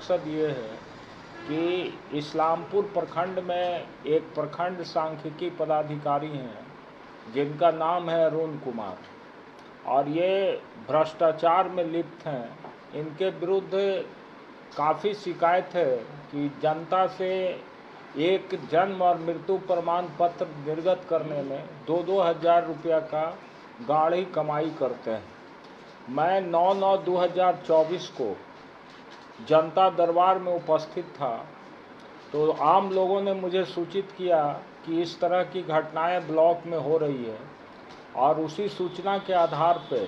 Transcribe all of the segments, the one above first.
मकसद ये है कि इस्लामपुर प्रखंड में एक प्रखंड सांख्यिकी पदाधिकारी हैं जिनका नाम है अरुण कुमार, और ये भ्रष्टाचार में लिप्त हैं। इनके विरुद्ध काफ़ी शिकायत है कि जनता से एक जन्म और मृत्यु प्रमाण पत्र निर्गत करने में 2-2 हज़ार रुपया का गाढ़ी कमाई करते हैं। मैं 9/9/2024 को जनता दरबार में उपस्थित था, तो आम लोगों ने मुझे सूचित किया कि इस तरह की घटनाएं ब्लॉक में हो रही है, और उसी सूचना के आधार पर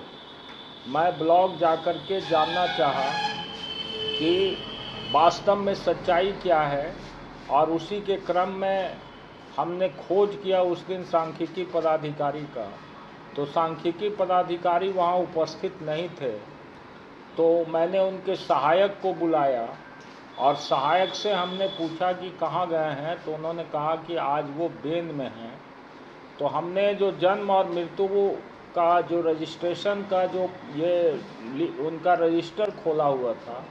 मैं ब्लॉक जाकर के जानना चाहा कि वास्तव में सच्चाई क्या है। और उसी के क्रम में हमने खोज किया उस दिन सांख्यिकी पदाधिकारी का, तो सांख्यिकी पदाधिकारी वहाँ उपस्थित नहीं थे। तो मैंने उनके सहायक को बुलाया और सहायक से हमने पूछा कि कहाँ गए हैं, तो उन्होंने कहा कि आज वो बेन में हैं। तो हमने जो जन्म और मृत्यु का जो रजिस्ट्रेशन का जो ये उनका रजिस्टर खोला हुआ था,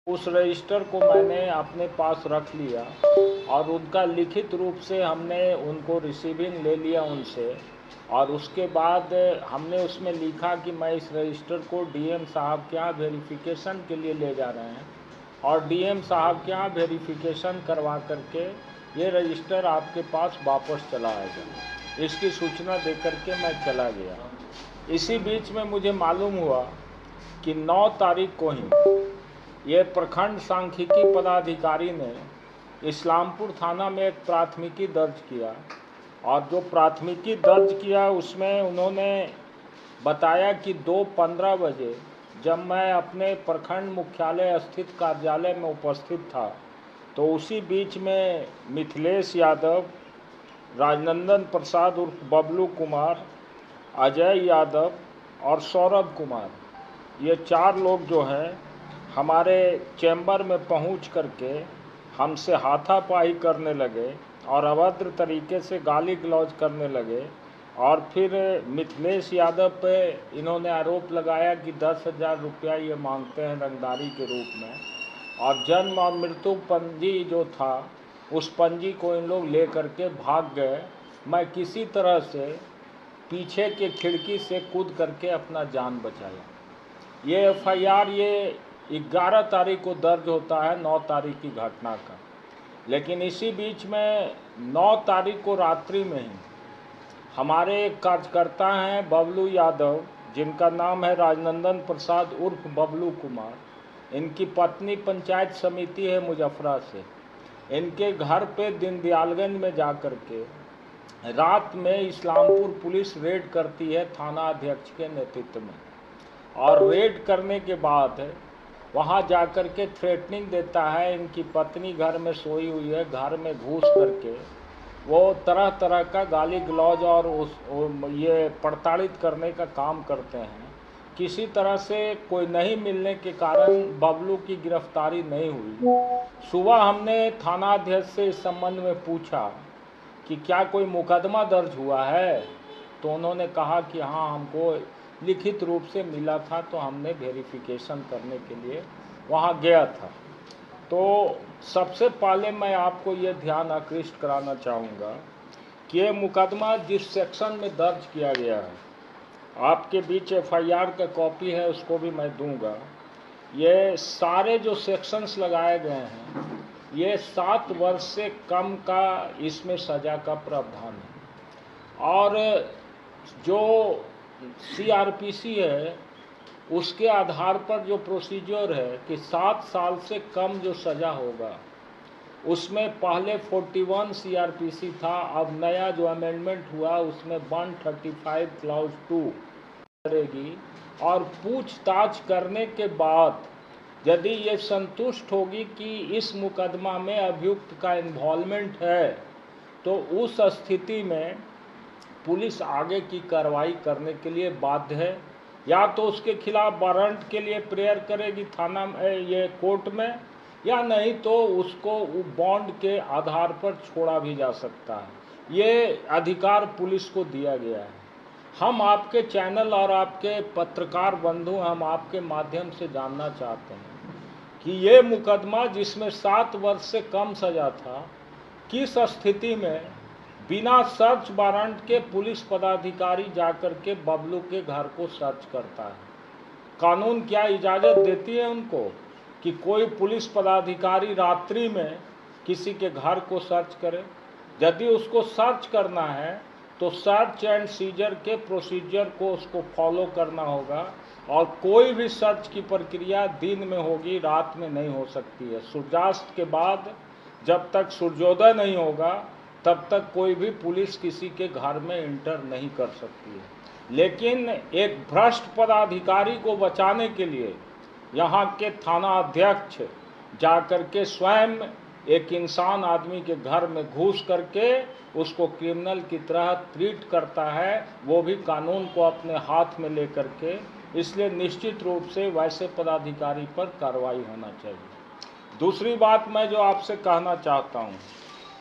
उस रजिस्टर को मैंने अपने पास रख लिया और उनका लिखित रूप से हमने उनको रिसीविंग ले लिया उनसे। और उसके बाद हमने उसमें लिखा कि मैं इस रजिस्टर को डीएम साहब के यहाँ वेरिफिकेशन के लिए ले जा रहे हैं, और डीएम साहब के यहाँ वेरिफिकेशन करवा करके ये रजिस्टर आपके पास वापस चला आएगा। इसकी सूचना दे करके मैं चला गया। इसी बीच में मुझे मालूम हुआ कि 9 तारीख को ही ये प्रखंड सांख्यिकी पदाधिकारी ने इस्लामपुर थाना में एक प्राथमिकी दर्ज किया, और जो प्राथमिकी दर्ज किया उसमें उन्होंने बताया कि 2:15 बजे जब मैं अपने प्रखंड मुख्यालय स्थित कार्यालय में उपस्थित था, तो उसी बीच में मिथिलेश यादव, राजनंदन प्रसाद उर्फ बबलू कुमार, अजय यादव और सौरभ कुमार, ये 4 लोग जो हैं हमारे चैम्बर में पहुंच करके हमसे हाथापाई करने लगे और अभद्र तरीके से गाली गलौज करने लगे। और फिर मिथिलेश यादव पे इन्होंने आरोप लगाया कि 10,000 रुपया ये मांगते हैं रंगदारी के रूप में, और जन्म और मृत्यु पंजी जो था उस पंजी को इन लोग ले करके भाग गए। मैं किसी तरह से पीछे के खिड़की से कूद करके अपना जान बचाया। ये एफआईआर ये 11 तारीख को दर्ज होता है 9 तारीख की घटना का, लेकिन इसी बीच में 9 तारीख को रात्रि में ही हमारे एक कार्यकर्ता हैं बबलू यादव, जिनका नाम है राजनंदन प्रसाद उर्फ बबलू कुमार, इनकी पत्नी पंचायत समिति है मुजफ्फरा से, इनके घर पे दीनदयालगंज में जा कर के रात में इस्लामपुर पुलिस रेड करती है थाना अध्यक्ष के नेतृत्व में। और रेड करने के बाद वहाँ जाकर के थ्रेटनिंग देता है। इनकी पत्नी घर में सोई हुई है, घर में घुस करके वो तरह तरह का गाली गलौज और ये प्रताड़ित करने का काम करते हैं। किसी तरह से कोई नहीं मिलने के कारण बबलू की गिरफ्तारी नहीं हुई। सुबह हमने थानाध्यक्ष से इस संबंध में पूछा कि क्या कोई मुकदमा दर्ज हुआ है, तो उन्होंने कहा कि हाँ, हमको लिखित रूप से मिला था, तो हमने वेरिफिकेशन करने के लिए वहाँ गया था। तो सबसे पहले मैं आपको ये ध्यान आकृष्ट कराना चाहूँगा कि ये मुकदमा जिस सेक्शन में दर्ज किया गया है, आपके बीच एफआईआर का कॉपी है, उसको भी मैं दूंगा। ये सारे जो सेक्शंस लगाए गए हैं, ये 7 वर्ष से कम का इसमें सज़ा का प्रावधान है। और जो सीआरपीसी है उसके आधार पर जो प्रोसीजर है कि 7 साल से कम जो सज़ा होगा, उसमें पहले 41 सीआरपीसी था, अब नया जो अमेंडमेंट हुआ उसमें 135 क्लाउज 2 करेगी। और पूछताछ करने के बाद यदि ये संतुष्ट होगी कि इस मुकदमा में अभियुक्त का इन्वॉल्वमेंट है, तो उस स्थिति में पुलिस आगे की कार्रवाई करने के लिए बाध्य है। या तो उसके खिलाफ वारंट के लिए प्रेयर करेगी थाना में, ये कोर्ट में, या नहीं तो उसको बॉन्ड के आधार पर छोड़ा भी जा सकता है। ये अधिकार पुलिस को दिया गया है। हम आपके चैनल और आपके पत्रकार बंधु, हम आपके माध्यम से जानना चाहते हैं कि ये मुकदमा जिसमें 7 वर्ष से कम सजा था, किस स्थिति में बिना सर्च वारंट के पुलिस पदाधिकारी जाकर के बबलू के घर को सर्च करता है? कानून क्या इजाज़त देती है उनको कि कोई पुलिस पदाधिकारी रात्रि में किसी के घर को सर्च करे? यदि उसको सर्च करना है तो सर्च एंड सीजर के प्रोसीजर को उसको फॉलो करना होगा, और कोई भी सर्च की प्रक्रिया दिन में होगी, रात में नहीं हो सकती है। सूर्यास्त के बाद जब तक सूर्योदय नहीं होगा तब तक कोई भी पुलिस किसी के घर में इंटर नहीं कर सकती है। लेकिन एक भ्रष्ट पदाधिकारी को बचाने के लिए यहाँ के थाना अध्यक्ष जाकर के स्वयं एक इंसान आदमी के घर में घुस करके उसको क्रिमिनल की तरह ट्रीट करता है, वो भी कानून को अपने हाथ में लेकर के। इसलिए निश्चित रूप से वैसे पदाधिकारी पर कार्रवाई होना चाहिए। दूसरी बात मैं जो आपसे कहना चाहता हूँ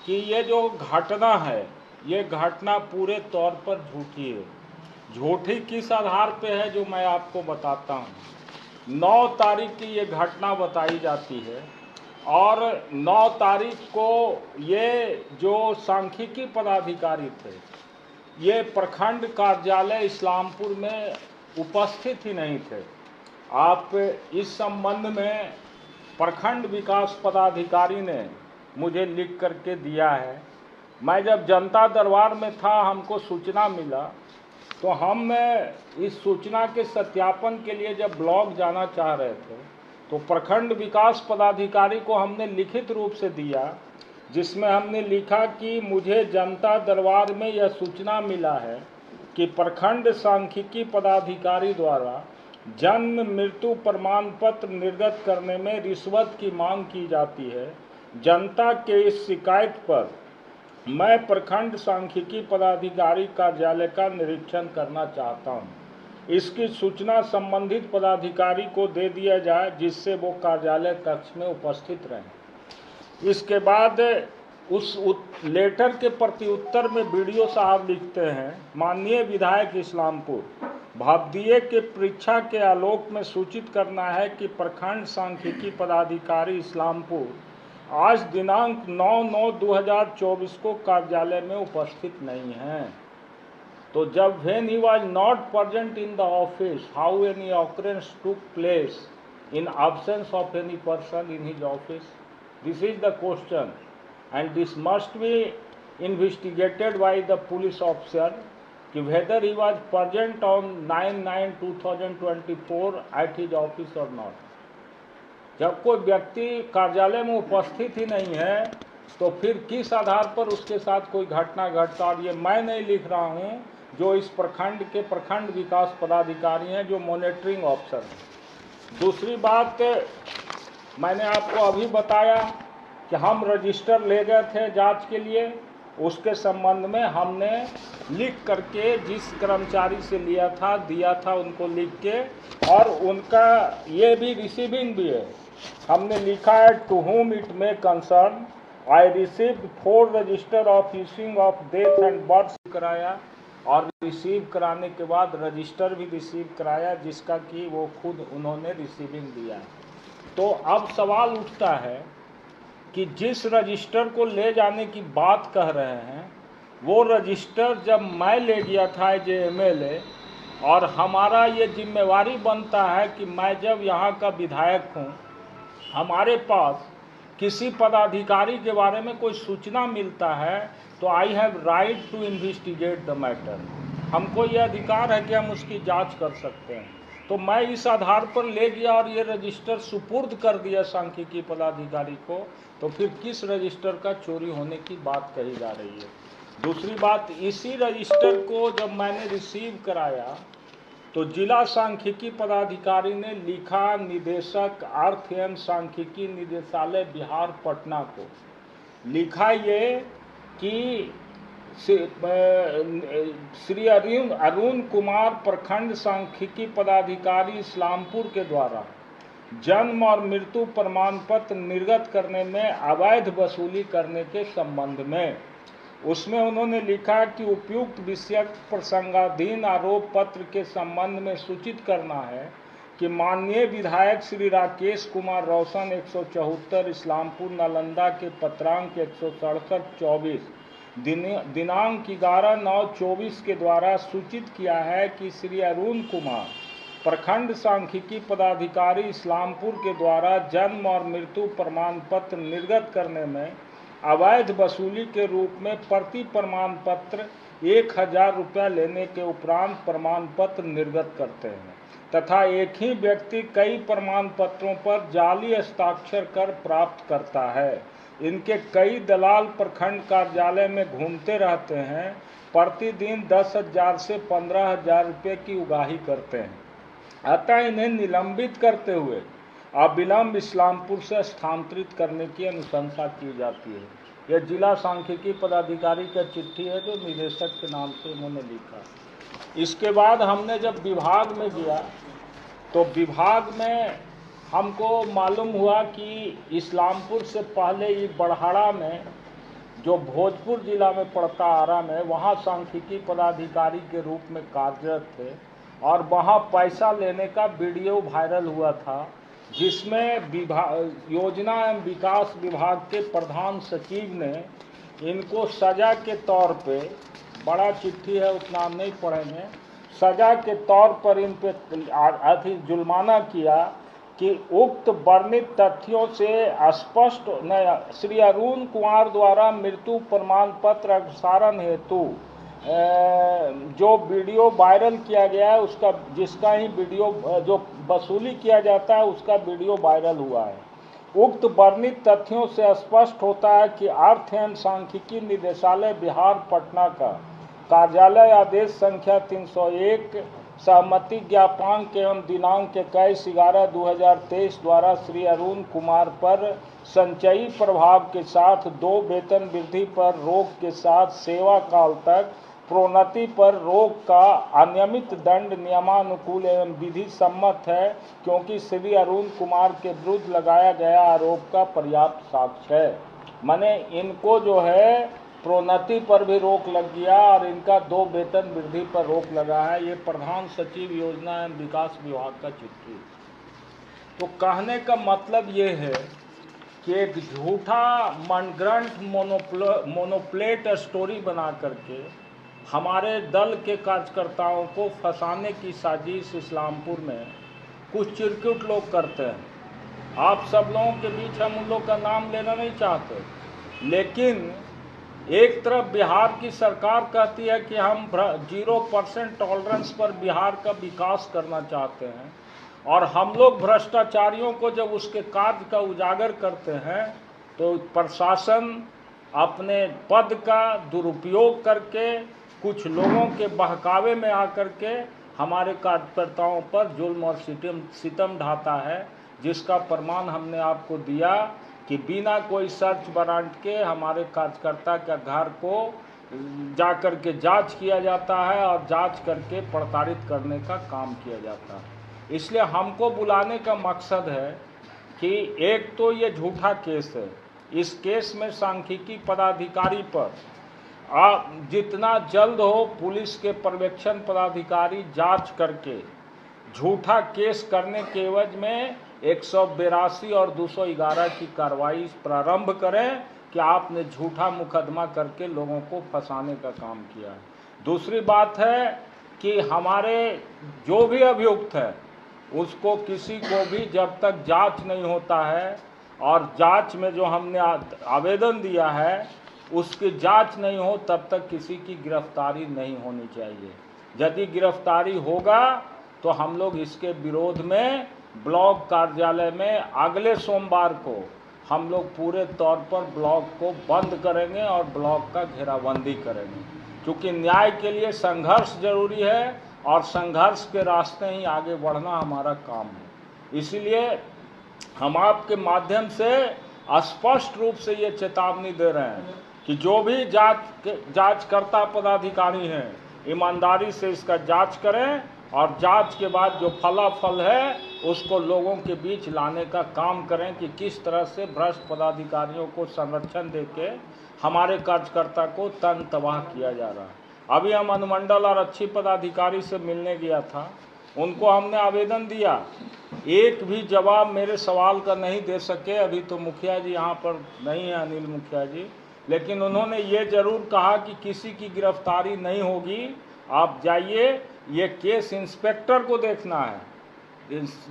कि ये जो घटना है, ये घटना पूरे तौर पर झूठी है। झूठी किस आधार पे है जो मैं आपको बताता हूँ। 9 तारीख की ये घटना बताई जाती है, और 9 तारीख को ये जो सांख्यिकी पदाधिकारी थे, ये प्रखंड कार्यालय इस्लामपुर में उपस्थित ही नहीं थे। आप इस संबंध में प्रखंड विकास पदाधिकारी ने मुझे लिख करके दिया है। मैं जब जनता दरबार में था, हमको सूचना मिला, तो हम इस सूचना के सत्यापन के लिए जब ब्लॉक जाना चाह रहे थे तो प्रखंड विकास पदाधिकारी को हमने लिखित रूप से दिया, जिसमें हमने लिखा कि मुझे जनता दरबार में यह सूचना मिला है कि प्रखंड सांख्यिकी पदाधिकारी द्वारा जन्म मृत्यु प्रमाण पत्र निर्गत करने में रिश्वत की मांग की जाती है। जनता के इस शिकायत पर मैं प्रखंड सांख्यिकी पदाधिकारी कार्यालय का निरीक्षण करना चाहता हूं। इसकी सूचना संबंधित पदाधिकारी को दे दिया जाए, जिससे वो कार्यालय कक्ष में उपस्थित रहें। इसके बाद उस लेटर के प्रत्युत्तर में बीडीओ साहब लिखते हैं, माननीय विधायक इस्लामपुर, भावदीय के परीक्षा के आलोक में सूचित करना है कि प्रखंड सांख्यिकी पदाधिकारी इस्लामपुर आज दिनांक 9/9/2024 को कार्यालय में उपस्थित नहीं हैं। तो जब when he was not present in the office, how any occurrence took place in absence of any person in his office? This is the question, and this must be investigated by the police officer कि whether he was present on 9/9/2024 at his office or not. जब कोई व्यक्ति कार्यालय में उपस्थित ही नहीं है तो फिर किस आधार पर उसके साथ कोई घटना घटता? और ये मैं नहीं लिख रहा हूँ, जो इस प्रखंड के प्रखंड विकास पदाधिकारी हैं, जो मॉनिटरिंग ऑफिसर हैं। दूसरी बात, मैंने आपको अभी बताया कि हम रजिस्टर ले गए थे जांच के लिए, उसके संबंध में हमने लिख करके जिस कर्मचारी से लिया था दिया था उनको लिख के, और उनका ये भी रिसीविंग भी है। हमने लिखा है to whom it may concern, I received 4 register of issuing of death and birth कराया, और रिसीव कराने के बाद रजिस्टर भी रिसीव कराया, जिसका कि वो खुद उन्होंने रिसीविंग दिया है। तो अब सवाल उठता है कि जिस रजिस्टर को ले जाने की बात कह रहे हैं, वो रजिस्टर जब मैं ले गया था एज एमएलए, और हमारा ये जिम्मेवारी बनता है कि मैं जब यहाँ का विधायक हूँ, हमारे पास किसी पदाधिकारी के बारे में कोई सूचना मिलता है तो I have right to investigate the matter. हमको ये अधिकार है कि हम उसकी जांच कर सकते हैं। तो मैं इस आधार पर ले गया और ये रजिस्टर सुपुर्द कर दिया सांख्यिकी पदाधिकारी को, तो फिर किस रजिस्टर का चोरी होने की बात कही जा रही है? दूसरी बात, इसी रजिस्टर को जब मैंने रिसीव कराया तो जिला सांख्यिकी पदाधिकारी ने लिखा निदेशक अर्थ एवं सांख्यिकी निदेशालय बिहार पटना को, लिखा ये कि श्री अरुण कुमार प्रखंड सांख्यिकी पदाधिकारी इस्लामपुर के द्वारा जन्म और मृत्यु प्रमाण पत्र निर्गत करने में अवैध वसूली करने के संबंध में। उसमें उन्होंने लिखा कि उपयुक्त विषयक प्रसंगाधीन आरोप पत्र के संबंध में सूचित करना है कि माननीय विधायक श्री राकेश कुमार रोशन 174 इस्लामपुर नालंदा के पत्रांक 167/24 दिनांक 11/9/24 के द्वारा सूचित किया है कि श्री अरुण कुमार प्रखंड सांख्यिकी पदाधिकारी इस्लामपुर के द्वारा जन्म और मृत्यु प्रमाण पत्र निर्गत करने में अवैध वसूली के रूप में प्रति प्रमाण पत्र 1000 रुपया लेने के उपरांत प्रमाण पत्र निर्गत करते हैं तथा एक ही व्यक्ति कई प्रमाण पत्रों पर जाली हस्ताक्षर कर प्राप्त करता है। इनके कई दलाल प्रखंड कार्यालय में घूमते रहते हैं, प्रतिदिन 10,000 से 15,000 रुपये की उगाही करते हैं। अतः इन्हें निलंबित करते हुए अविलंब इस्लामपुर से स्थानांतरित करने की अनुशंसा की जाती है। यह जिला सांख्यिकी पदाधिकारी का चिट्ठी है जो निदेशक के नाम से उन्होंने लिखा। इसके बाद हमने जब विभाग में गया तो विभाग में हमको मालूम हुआ कि इस्लामपुर से पहले ये बड़हाड़ा में जो भोजपुर जिला में पड़ता आरा में, वहाँ सांख्यिकी पदाधिकारी के रूप में कार्यरत थे और वहाँ पैसा लेने का वीडियो वायरल हुआ था, जिसमें योजना एवं विकास विभाग के प्रधान सचिव ने इनको सजा के तौर पे, बड़ा चिट्ठी है उतना हम नहीं पढ़ेंगे, सजा के तौर पर इन पे अधिक जुर्माना किया कि उक्त वर्णित तथ्यों से स्पष्ट श्री अरुण कुमार द्वारा मृत्यु प्रमाण पत्र अग्रसारण हेतु जो वीडियो वायरल किया गया है उसका, जिसका ही वीडियो जो वसूली किया जाता है उसका वीडियो वायरल हुआ है। उक्त वर्णित तथ्यों से स्पष्ट होता है कि अर्थ एवं सांख्यिकी निदेशालय बिहार पटना का कार्यालय आदेश संख्या 301 सहमति ज्ञापन एवं दिनांक 21/11/2023 द्वारा श्री अरुण कुमार पर संचयी प्रभाव के साथ 2 वेतन वृद्धि पर रोक के साथ सेवा काल तक प्रोन्नति पर रोक का अनियमित दंड नियमानुकूल एवं विधि सम्मत है, क्योंकि श्री अरुण कुमार के विरुद्ध लगाया गया आरोप का पर्याप्त साक्ष्य है। माने इनको जो है प्रोन्नति पर भी रोक लग गया और इनका 2 वेतन वृद्धि पर रोक लगा है। ये प्रधान सचिव योजना एवं विकास विभाग का चिट्ठी। तो कहने का मतलब ये है कि एक झूठा मनगढ़ंत मोनोप्लेट स्टोरी बना करके हमारे दल के कार्यकर्ताओं को फंसाने की साजिश इस्लामपुर में कुछ चिरकुट लोग करते हैं। आप सब लोगों के बीच हम उन लोग का नाम लेना नहीं चाहते, लेकिन एक तरफ बिहार की सरकार कहती है कि हम 0% टॉलरेंस पर बिहार का विकास करना चाहते हैं, और हम लोग भ्रष्टाचारियों को जब उसके कार्य का उजागर करते हैं तो प्रशासन अपने पद का दुरुपयोग करके कुछ लोगों के बहकावे में आकर के हमारे कार्यकर्ताओं पर जुल्म और सितम ढाता है, जिसका प्रमाण हमने आपको दिया कि बिना कोई सर्च वारंट के हमारे कार्यकर्ता के घर को जाकर के जांच किया जाता है और जांच करके प्रताड़ित करने का काम किया जाता है। इसलिए हमको बुलाने का मकसद है कि एक तो ये झूठा केस है, इस केस में सांख्यिकी पदाधिकारी पर आप जितना जल्द हो पुलिस के पर्यवेक्षण पदाधिकारी जांच करके झूठा केस करने के एवज में 182 और 211 की कार्रवाई प्रारंभ करें कि आपने झूठा मुकदमा करके लोगों को फंसाने का काम किया है। दूसरी बात है कि हमारे जो भी अभियुक्त है उसको किसी को भी जब तक जांच नहीं होता है और जांच में जो हमने आवेदन दिया है उसकी जांच नहीं हो तब तक किसी की गिरफ्तारी नहीं होनी चाहिए। यदि गिरफ्तारी होगा तो हम लोग इसके विरोध में ब्लॉक कार्यालय में अगले सोमवार को हम लोग पूरे तौर पर ब्लॉक को बंद करेंगे और ब्लॉक का घेराबंदी करेंगे, क्योंकि न्याय के लिए संघर्ष जरूरी है और संघर्ष के रास्ते ही आगे बढ़ना हमारा काम है। इसलिए हम आपके माध्यम से स्पष्ट रूप से ये चेतावनी दे रहे हैं कि जो भी जांचकर्ता पदाधिकारी हैं ईमानदारी से इसका जांच करें और जांच के बाद जो फलाफल है उसको लोगों के बीच लाने का काम करें कि किस तरह से भ्रष्ट पदाधिकारियों को संरक्षण देके हमारे कार्यकर्ता को तन तबाह किया जा रहा है। अभी हम अनुमंडल और अच्छी पदाधिकारी से मिलने गया था उनको हमने आवेदन दिया, एक भी जवाब मेरे सवाल का नहीं दे सके। अभी तो मुखिया जी यहाँ पर नहीं है, अनिल मुखिया जी, लेकिन उन्होंने ये जरूर कहा कि किसी की गिरफ्तारी नहीं होगी, आप जाइए, ये केस इंस्पेक्टर को देखना है,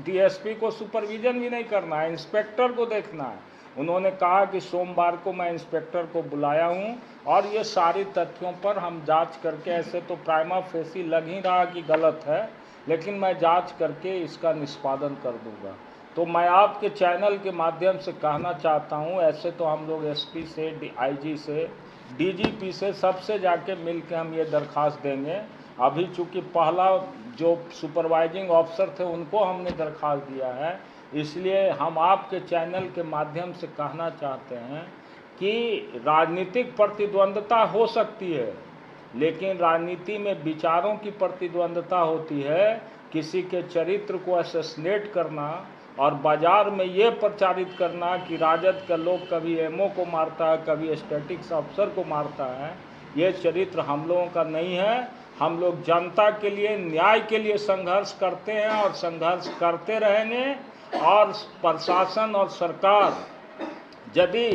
डीएसपी को सुपरविजन भी नहीं करना है, इंस्पेक्टर को देखना है। उन्होंने कहा कि सोमवार को मैं इंस्पेक्टर को बुलाया हूँ और ये सारी तथ्यों पर हम जांच करके, ऐसे तो प्राइमा फेसी लग ही रहा कि गलत है, लेकिन मैं जांच करके इसका निष्पादन कर दूंगा। तो मैं आपके चैनल के माध्यम से कहना चाहता हूँ, ऐसे तो हम लोग एसपी से, आईजी से, डीजीपी से, सबसे जाके मिल के हम ये दरख्वास्त देंगे। अभी चूँकि पहला जो सुपरवाइजिंग ऑफिसर थे उनको हमने दरख्वास्त दिया है, इसलिए हम आपके चैनल के माध्यम से कहना चाहते हैं कि राजनीतिक प्रतिद्वंद्विता हो सकती है, लेकिन राजनीति में विचारों की प्रतिद्वंद्विता होती है। किसी के चरित्र को असैसिनेट करना और बाजार में ये प्रचारित करना कि राजद का लोग कभी एमओ को मारता है, कभी स्टैटिक्स अफसर को मारता है, ये चरित्र हम लोगों का नहीं है। हम लोग जनता के लिए, न्याय के लिए संघर्ष करते हैं और संघर्ष करते रहेंगे। और प्रशासन और सरकार यदि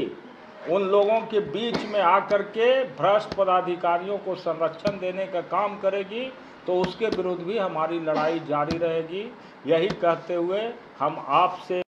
उन लोगों के बीच में आकर के भ्रष्ट पदाधिकारियों को संरक्षण देने का काम करेगी तो उसके विरुद्ध भी हमारी लड़ाई जारी रहेगी। यही कहते हुए हम आपसे